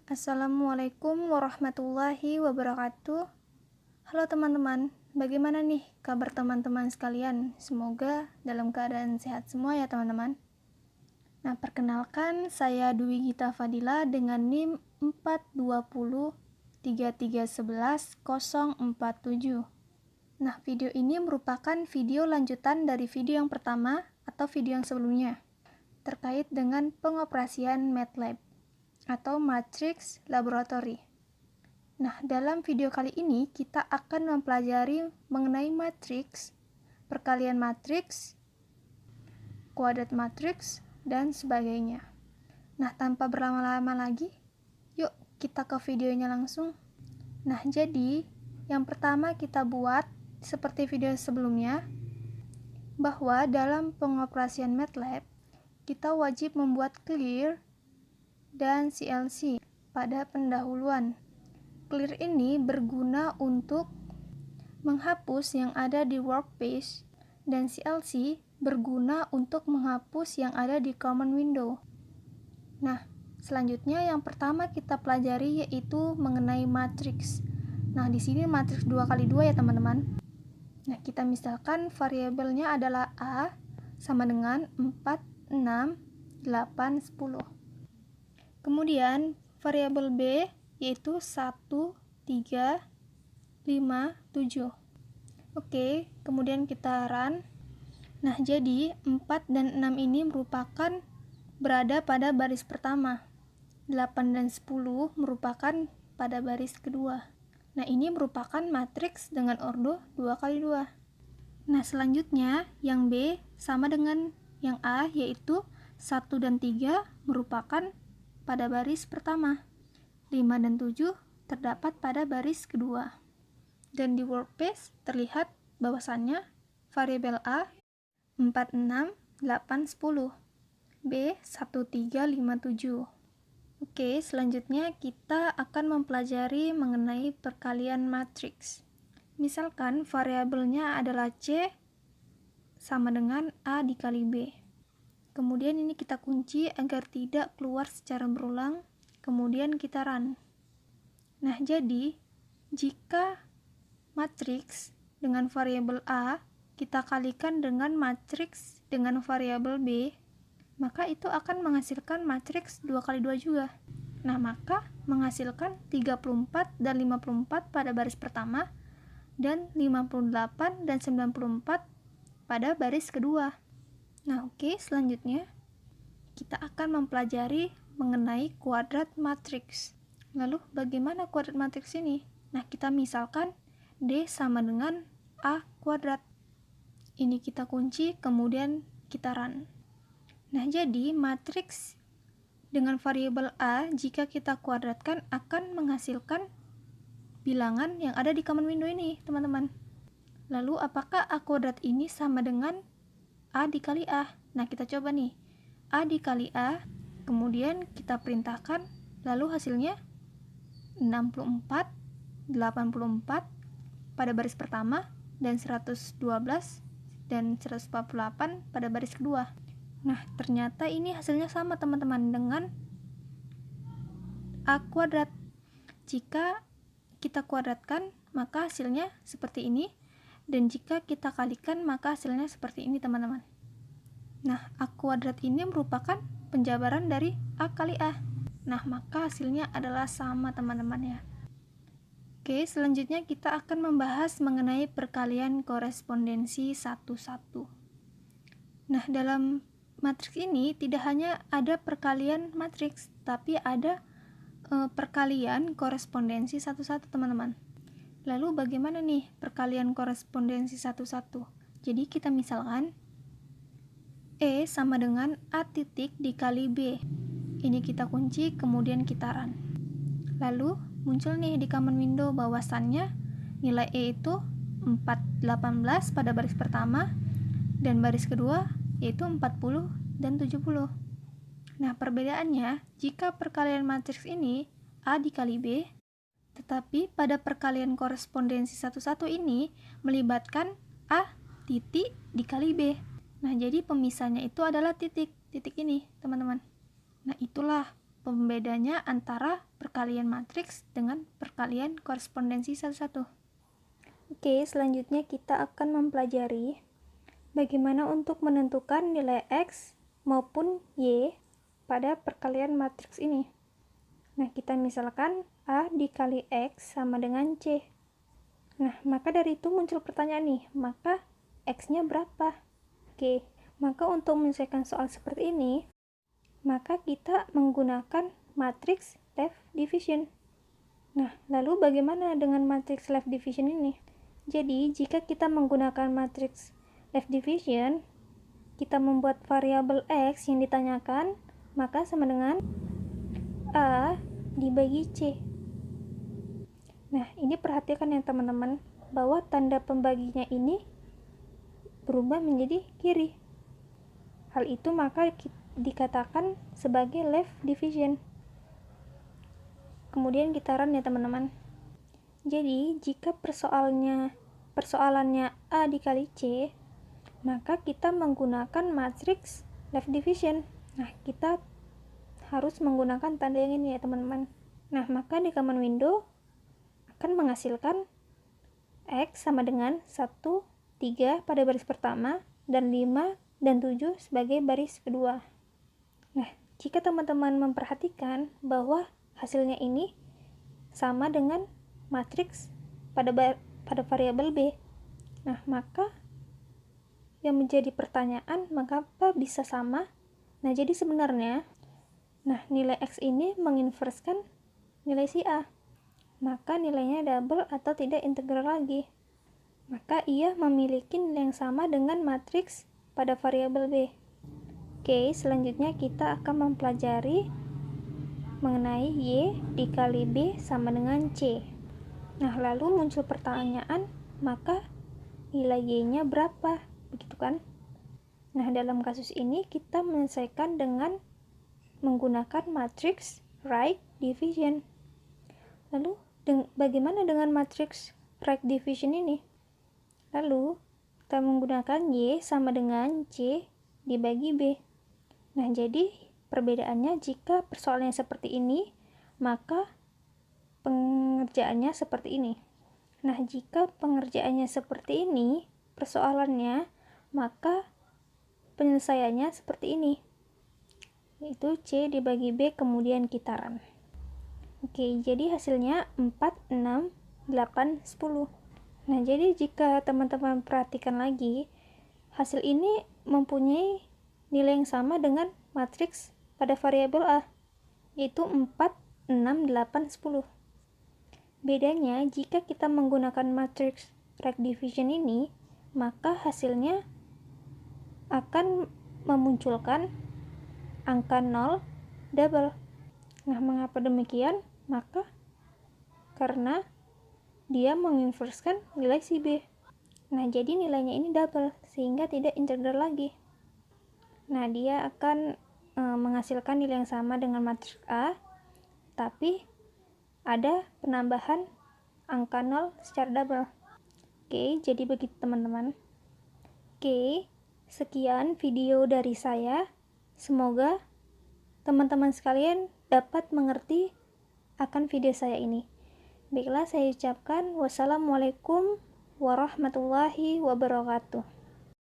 Assalamualaikum warahmatullahi wabarakatuh. Halo teman-teman, bagaimana nih kabar teman-teman sekalian? Semoga dalam keadaan sehat semua ya teman-teman. Nah, perkenalkan saya Dwi Gita Fadila dengan NIM 42033111047. Nah, video ini merupakan video lanjutan dari video yang pertama atau video yang sebelumnya terkait dengan pengoperasian MATLAB atau Matrix Laboratory. Nah, dalam video kali ini kita akan mempelajari mengenai matriks, perkalian matriks, kuadrat matriks, dan sebagainya. Nah, tanpa berlama-lama lagi, yuk kita ke videonya langsung. Nah, jadi yang pertama kita buat seperti video sebelumnya, bahwa dalam pengoperasian MATLAB kita wajib membuat clear dan CLC pada pendahuluan. Clear ini berguna untuk menghapus yang ada di workspace dan CLC berguna untuk menghapus yang ada di common window. Nah, selanjutnya yang pertama kita pelajari yaitu mengenai matriks. Nah, di sini matriks 2x2 ya teman-teman. Nah, kita misalkan variabelnya adalah A sama dengan 4, 6, 8, 10. Kemudian variabel B yaitu 1, 3, 5, 7. Oke, kemudian kita run. Nah, jadi 4 dan 6 ini merupakan berada pada baris pertama. 8 dan 10 merupakan pada baris kedua. Nah, ini merupakan matriks dengan ordo 2x2. Nah, selanjutnya yang B sama dengan yang A yaitu 1 dan 3 merupakan pada baris pertama. 5 dan 7 terdapat pada baris kedua. Dan di workspace terlihat bahwasannya variabel A 4, 6, 8, 10. B 1, 3, 5, 7. Oke, selanjutnya kita akan mempelajari mengenai perkalian matriks. Misalkan variabelnya adalah C sama dengan A dikali B. Kemudian ini kita kunci agar tidak keluar secara berulang. Kemudian kita run. Nah, jadi jika matriks dengan variabel A kita kalikan dengan matriks dengan variabel B, maka itu akan menghasilkan matriks 2x2 juga. Nah, maka menghasilkan 34 dan 54 pada baris pertama dan 58 dan 94 pada baris kedua. Nah, oke, selanjutnya kita akan mempelajari mengenai kuadrat matriks. Lalu bagaimana kuadrat matriks ini? Nah, kita misalkan D sama dengan A kuadrat. Ini kita kunci, kemudian kita run. Nah, jadi matriks dengan variabel A jika kita kuadratkan akan menghasilkan bilangan yang ada di common window ini, teman-teman. Lalu apakah A kuadrat ini sama dengan A dikali A? Nah, kita coba nih. A dikali A, kemudian kita perintahkan, lalu hasilnya 64, 84 pada baris pertama, dan 112 dan 148 pada baris kedua. Nah, ternyata ini hasilnya sama teman-teman dengan A kuadrat. Jika kita kuadratkan, maka hasilnya seperti ini, dan jika kita kalikan, maka hasilnya seperti ini teman-teman. Nah, A kuadrat ini merupakan penjabaran dari A kali A. Nah, maka hasilnya adalah sama teman-teman ya. Oke, selanjutnya kita akan membahas mengenai perkalian korespondensi 1-1. Nah, dalam matriks ini tidak hanya ada perkalian matriks, tapi ada perkalian korespondensi 1-1 teman-teman. Lalu bagaimana nih perkalian korespondensi 1-1? Jadi kita misalkan E sama dengan A titik dikali B. Ini kita kunci, kemudian kita run. Lalu muncul nih di common window bahwasannya nilai E itu 418 pada baris pertama dan baris kedua yaitu 40 dan 70. Nah, perbedaannya jika perkalian matriks ini A dikali B, tetapi pada perkalian korespondensi 1-1 ini melibatkan A titik dikali B. Nah, jadi pemisahnya itu adalah titik ini, teman-teman. Nah, itulah pembedanya antara perkalian matriks dengan perkalian korespondensi satu-satu. Oke, selanjutnya kita akan mempelajari bagaimana untuk menentukan nilai X maupun Y pada perkalian matriks ini. Nah, kita misalkan A dikali X sama dengan C. Nah, maka dari itu muncul pertanyaan nih, maka X-nya berapa? Oke, maka untuk menyelesaikan soal seperti ini, maka kita menggunakan matriks left division. Nah, lalu bagaimana dengan matriks left division ini? Jadi, jika kita menggunakan matriks left division, kita membuat variabel X yang ditanyakan, maka sama dengan A dibagi C. Nah, ini perhatikan ya teman-teman, bahwa tanda pembaginya ini berubah menjadi kiri. Hal itu maka dikatakan sebagai left division. Kemudian kita run ya teman-teman. Jadi, jika persoalannya A dikali C, maka kita menggunakan matriks left division. Nah, kita harus menggunakan tanda yang ini ya teman-teman. Nah, maka di command window akan menghasilkan X sama dengan 1, 3 pada baris pertama, dan 5 dan 7 sebagai baris kedua. Nah, jika teman-teman memperhatikan bahwa hasilnya ini sama dengan matriks pada variabel B. Nah, maka yang menjadi pertanyaan, mengapa bisa sama? Nah, jadi sebenarnya nilai X ini menginverskan nilai si A. Maka nilainya double atau tidak integral lagi. Maka ia memiliki nilai yang sama dengan matriks pada variabel B. Oke, selanjutnya kita akan mempelajari mengenai Y dikali B sama dengan C. Nah, lalu muncul pertanyaan, maka nilai Y-nya berapa? Begitu kan? Nah, dalam kasus ini kita menyelesaikan dengan menggunakan matriks right division. Lalu, bagaimana dengan matriks right division ini? Lalu, kita menggunakan Y sama dengan C dibagi B. Nah, jadi perbedaannya jika persoalannya seperti ini, maka pengerjaannya seperti ini. Nah, jika pengerjaannya seperti ini, persoalannya, maka penyelesaiannya seperti ini, yaitu C dibagi B, kemudian kita run. Oke, jadi hasilnya 4, 6, 8, 10. Nah, jadi jika teman-teman perhatikan lagi, hasil ini mempunyai nilai yang sama dengan matriks pada variabel A, yaitu 4, 6, 8, 10. Bedanya, jika kita menggunakan matriks right division ini, maka hasilnya akan memunculkan angka 0 double. Nah, mengapa demikian? Maka karena dia menginverskan nilai si B. Nah, jadi nilainya ini double, sehingga tidak integral lagi. Nah, dia akan menghasilkan nilai yang sama dengan matriks A, tapi ada penambahan angka 0 secara double. Oke, jadi begitu teman-teman. Oke, sekian video dari saya. Semoga teman-teman sekalian dapat mengerti akan video saya ini. Baiklah, saya ucapkan wassalamualaikum warahmatullahi wabarakatuh.